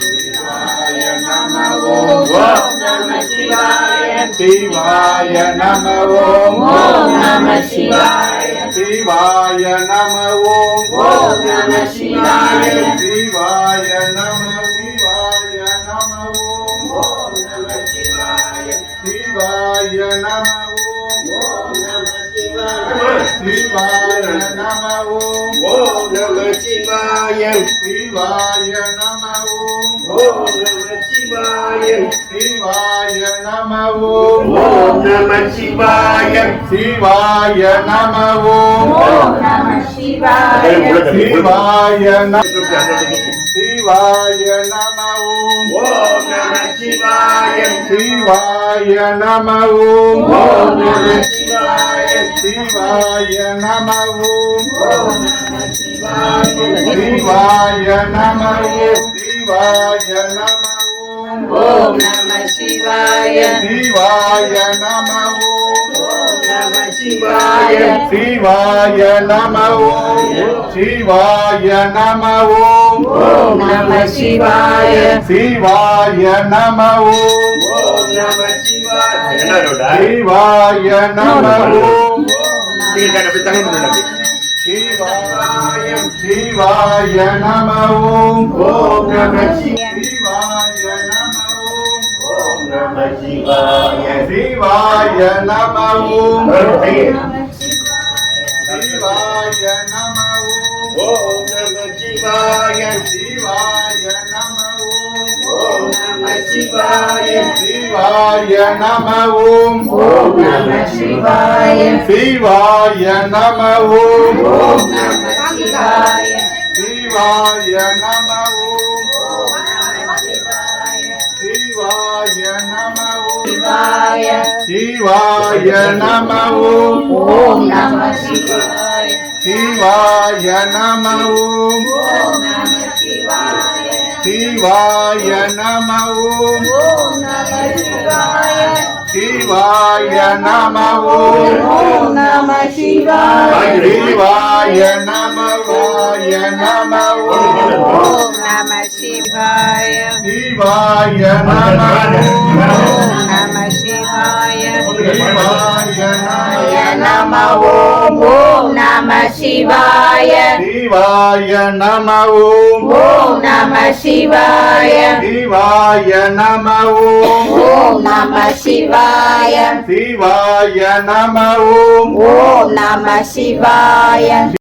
சிவாய நம ஓம் நம சிவாய சிவாய நம ஓம் நம சிவாய சிவாய நம ஓம் நம சிவாய சிவாய நம சிவாய நம ஓம் நம சிவாய சிவாய நம ஓம் நம சிவாய நம ஓம் நம சிவாய சிவாய நம ஓம் நம சிவாய சிவாய நம ஓம் நம சிவாய சிவாய நம ஓம் நம சிவாய சிவாய நம சிவாய நம ஓம் நம சிவாய சிவாய நம ஓம் நம சிவாய சிவாய நம ஓம் நம சிவாய சிவாய நம சிவாய நம ஓம் நம சிவாய சிவாய நம ஓம் நம சிவாய சிவாய நம சிவாய நம ஓம் நம சிவாய சிவாய நம நம சிவாய சிவாய நம சிவாய சிவாய நம ஓம் நம சிவாய நம ஓம் நம சிவாய சிவாய நம சிவாய நம ஓம் நம சிவாய சிவாய நம ஓம் நம சிவாய சிவாய நம ஓம் நம சிவாய சிவாய நம ஓம் நம சிவாய சிவாய நம சிவாய நம சிவாய நம ஓம் நம சிவாய சிவாய நம நம சிவாய சிவாய நம நம சிவாய சிவாய நம நம சிவாய சிவாய நம வாய நம நம சிவாய சிவாய நம நம சிவாய சிவாய நம ஓம் நம சிவாய சிவாய நம ஓம் நம சிவாய சிவாய நம ஓம் நம சிவாய சிவாய நம ஓம் நம சிவாய